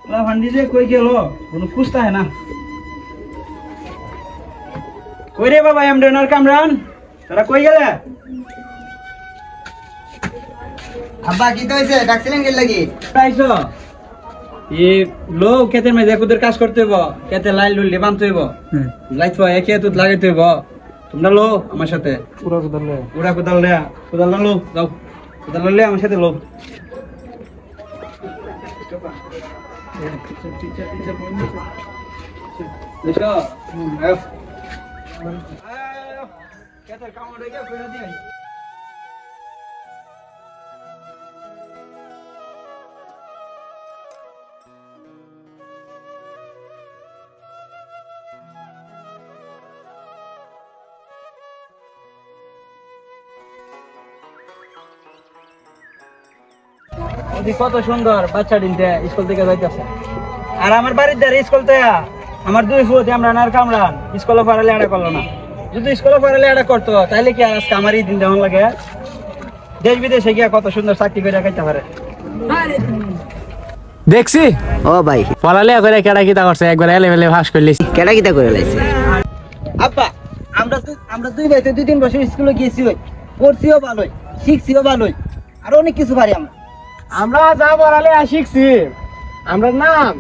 ভান্ডি যে কই গেল কোনো খুঁজতা হয় না কই রে বাবা এমডেন আর কামরান তোরা কই গেলে আব্বা কি তো হইছে ডাকছিলেন কি লাগি পাইছো এ লো কেতে মে দেখুদের কাজ করতে হইব কেতে লাইল লুলি বানতে হইব লাইট পায় একে তো লাগাইতে হইব তোমরা লো আমার সাথে উড়া কোদাল না লো যাও কোদাল লে আমার সাথে লো দেখো আয় কেতে কাম হয়ে গেল কইরা দিই কত সুন্দর বাচ্চা দিনতে স্কুল থেকে যাইতেছে আর আমার বাড়ির ধারে স্কুল থেকে আমার দুই ফুট আমরা আর কামরান স্কুলে পড়ালে আড়া করলো না যদি স্কুলে পড়ালে আড়া করতো তাহলে কি আজকে আমারই দিন যেমন লাগে দেশ বিদেশে গিয়া কত সুন্দর চাকরি করে খাইতে পারে দেখছি ও ভাই পড়ালেখা করে কেডা কিতা করছে একবার এলেভেলে পাস করলিস কেডা কিতা করে লাইছে আব্বা আমরা দুই ভাই তো 2-3 বছর স্কুলে গিয়েছি ওই পড়ছিও ভালোই শিখছিও ভালোই আর অনেক কিছু পারি আমরা যা পড়ালেখা শিখছি আমরা নাম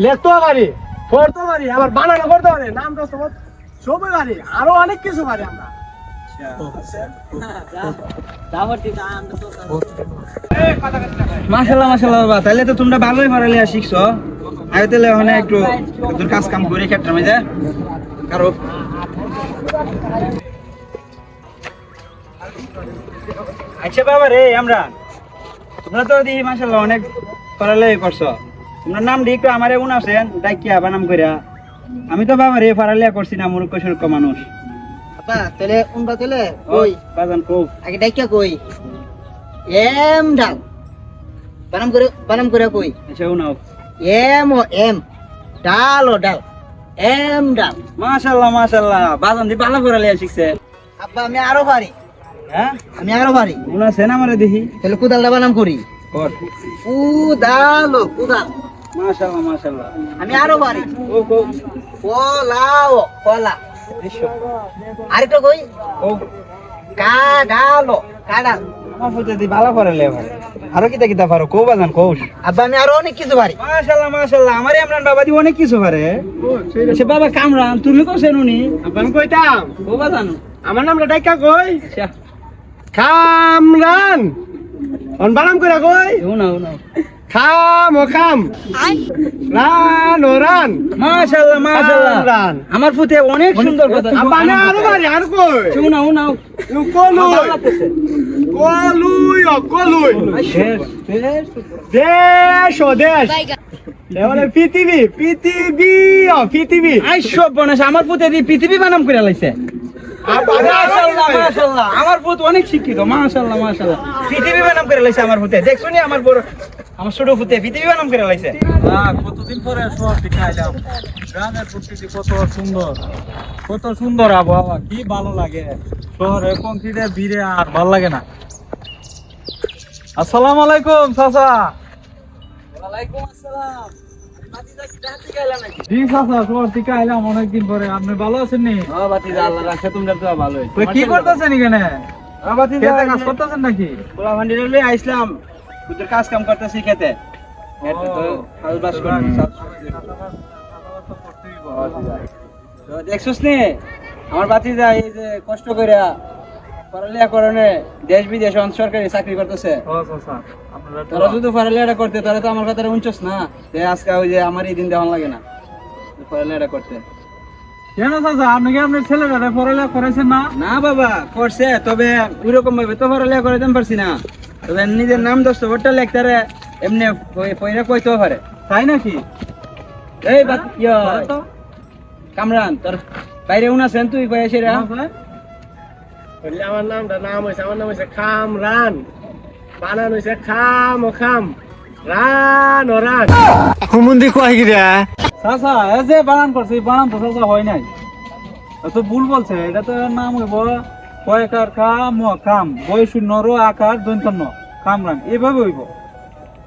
লিখতে পারি পড়তে পারি আবার বানানো করতে পারি নাম তো সবই পারি আরো অনেক কিছু পারি আমরা মাশাআল্লাহ মাশাআল্লাহ বাবা তাহলে তো তোমরা ভালোই পড়ালেখা শিখছো আগে তাহলে ওখানে একটু তোর কাজ কাম করে ক্ষেত্রে মধ্যে কারো আচ্ছা বাবা রে আমরা তোমরা তো দেখি মাশাআল্লাহ অনেক পড়ালেখা করছো তোমরা নাম দিয়ে একটু আমারে উনাছেন ডাকিয়া বানাম কইরা আমি তো বাবা রে পড়ালেখা করছি না মূর্খ সুরক্ষ মানুষ আব্বা তাহলে উনবা তাহলে কই বাজান কও আগে ডাকিয়া কই এম ডাল বানাম করে কই আচ্ছা উনাও এম ও এম ডাল ও ডাল এম ডাল মাশাআল্লাহ মাশাআল্লাহ বাজান দি ভালো পড়ালেখা শিখছে আব্বা আমি আরো পারি হ্যাঁ আমি আরো পারি উনাছেন আমারে দেখি তাহলে কুদালটা বানাম করি কর কুদাল ও কুদাল মাশাআল্লাহ মাশাআল্লাহ আমি আরো পারি ও কও কলাও কলা এসো আরেকটা কই ও কাডালো কাডাল আমার ফুতে দি ভালো পড়ালেখা আরো কিতা কিতা পারো কও বাজান কও আব্বা আমি আরো অনেক কিছু পারি মাশাআল্লাহ মাশাআল্লাহ আমারে ইমরান বাবা দি অনেক কিছু পারে আচ্ছা বাবা কামরান তুমি কও সেনুনি আমি কইতাম ও বাজান আমার নামটা ডাইকা কই আচ্ছা কামরান অন বানাম করে কই উনাও খাম ও খাম রান ও রান মাশাআল্লাহ মাশাআল্লাহ রান আমার ফুতে অনেক সুন্দর কথা আব্বা না আরো বাড়ি আর কই উনাও কলুই ও কলুই শেষ দেশ ও দেশ এবারে পৃথিবী ও পৃথিবী আইসো বনেশ আমার ফুতে দি পৃথিবী বানাম করে লাইছে মাশাআল্লাহ মাশাআল্লাহ আমার ফুত অনেক শিক্ষিত মাশাআল্লাহ মাশাআল্লাহ পৃথিবী বানাম করে লাইছে আমার ফুতে দেখছো নি আমার বড় আমার ছোট ফুতে পৃথিবী বানাম করে লাইছে কতদিন পরে শহর থেকে আইলাম গ্রামের প্রকৃতি কত সুন্দর আবহাওয়া কি ভালো লাগে শহরে কংক্রিটে ভিড়ে আর ভালো লাগে না আসসালামু আলাইকুম চাচা ওয়ালাইকুম আসসালাম বাতিজা কি ডাকতে গেলা নাকি জি চাচা শহর থেকে আইলাম অনেকদিন পরে আপনি ভালো আছেন নি ও বাতিজা আল্লাহ রাখে তোমরা তো ভালোই তো কি করতেছেন এখানে বাতিজা খেতে কাজ করতেছেন নাকি পোলা ভান্ডিরে লই আইছিলাম তোদের কাজ কাম করতেছি খেতে এত তো হালবাস করতে তো দেখছস নে আমার বাতিজা এই যে কষ্ট কইরা পড়ালেখা করনে দেশ বিদেশ সরকারি চাকরি করতেছে ও চাচা আপনারা তোরা যদি পড়ালেখা করতে তাহলে তো আমার কথাটা উঞ্চস না যে আজকে ওই যে আমার এই দিন দেওয়ান লাগে না পড়ালেখা করতে কেন চাচা আপনি কি আপনার ছেলেরা পড়ালেখা করেছেন না না বাবা করছে তবে ওইরকম ভাবে তো পড়ালেখা করে দিতে পারছি না তবে নিজের নাম দস্তবরটা লেখতারে এমনি পয়রা কইতেও পারে তাই নাকি এই কামরান তোর বাইরে উনাছেন তুই কয়ে সেরা আমার নাম হয়েছে খামরান বানান হয়েছে খাম ও খাম রান ও রান হুমুন্দি কয় কি রে চাচা এ যে বানান করছে বানান তো চাচা হয় নাই তো ভুল বলছে এটা তো নাম হইব কয়কার খাম ও খাম বই শূন্য আকার দন্তন্য কামরান এইভাবে হইব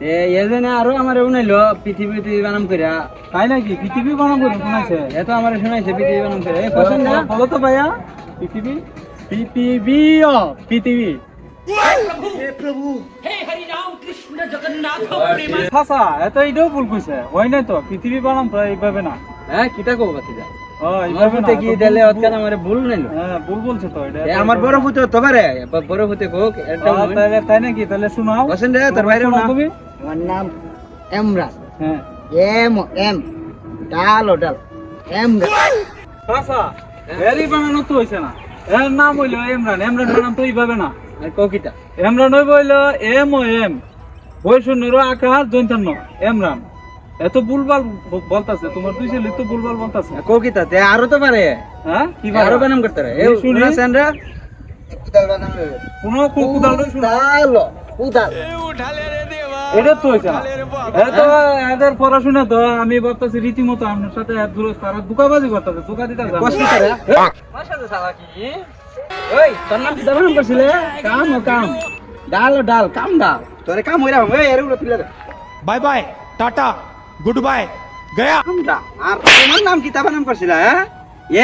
এজনে আরো আমারে উনাইলো পৃথিবী বানাম কইরা। তাই নাকি পৃথিবী বানাবো শোনাইছে এত আমারে শুনাইছে পৃথিবী বানাম কইরা। এই পছন্দ না? বলো তো ভাইয়া পৃথিবী পৃথিবী পৃথিবী চাচা এত এটাও ভুল কইছে হয় না তো পৃথিবী বানাম তো এইভাবে না হ্যাঁ কিটা কও বাতি যা। এইভাবে না কি দিলে ওতকান আমারে ভুল নাইলো। হ্যাঁ ভুল বলছে তো এটা আমার বড় হতে তো পারে, বড় হতে কোক এটা তাই নাকি তাহলে শোনাও পছন্দ তোর বাইরে না তুমি আমার নাম এমরান, হ্যাঁ এম এম ডাল ও ডাল এমরান। চাচা এরই বানানো তো হইছে না এর নাম হইলো ইমরান ইমরান বানাম তো এইভাবে না কোকিটা ইমরান হইব হইলো এম ও এম বৈষণ্যের আকার জৈন্তান্ন ইমরান এত ভুলভাল বলতাছে তোমার দুই ছেলে তো ভুলভাল বলতাছে কোকিটা তে আরো তো পারে, হ্যাঁ কি আরো বানাম করতে পারে। এই শুনি। শুনি সেন্ডা কুদাল বানাবে, কোনো কুকুদাল কুদাল কুদাল। এটা তো হইছে না এত এদের পড়াশোনা তো আমি বলতাছি রীতিমতো আপনার সাথে তারা দুকাবাজি করতেছে দুকা দিতে কষ্ট করে মাশাআল্লাহ সালা কি ওই তোর নাম কি বানাম করছিলে? কাম ও কাম ডাল ও ডাল কাম ডাল তোরে কাম হইরা ওই এর উপরে তুলে দে bye bye tata good bye गया কাম ডাল। আর তোমার নাম কি বানাম করছিলে? হ্যাঁ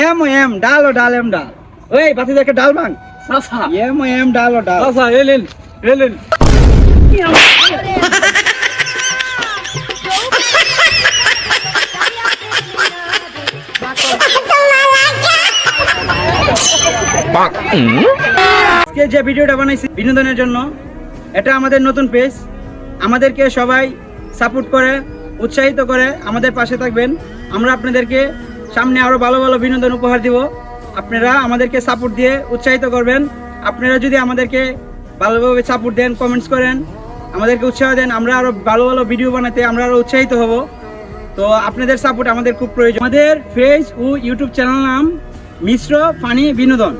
এম ও এম ডাল ও ডাল এম ডাল। ওই বাতি দেখে ডাল ভাঙ চাচা এম ও এম ডাল ও ডাল। চাচা এলেন এলেন আজকে যে ভিডিওটা বানাইছি বিনোদনের জন্য, এটা আমাদের নতুন পেজ। আমাদেরকে সবাই সাপোর্ট করে উৎসাহিত করে আমাদের পাশে থাকবেন। আমরা আপনাদেরকে সামনে আরো ভালো ভালো বিনোদন উপহার দিব। আপনারা আমাদেরকে সাপোর্ট দিয়ে উৎসাহিত করবেন। আপনারা যদি আমাদেরকে ভালোভাবে সাপোর্ট দেন, কমেন্টস করেন, আমাদেরকে উৎসাহ দেন, আমরা আরো ভালো ভালো ভিডিও বানাতে আমরা আরো উৎসাহিত হব। তো আপনাদের সাপোর্ট আমাদের খুব প্রয়োজন। আমাদের ফেস ও ইউটিউব চ্যানেল নাম মিশ্র ফানি বিনোদন।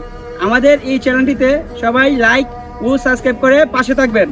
আমাদের এই চ্যানেলটিতে সবাই লাইক ও সাবস্ক্রাইব করে পাশে থাকবেন।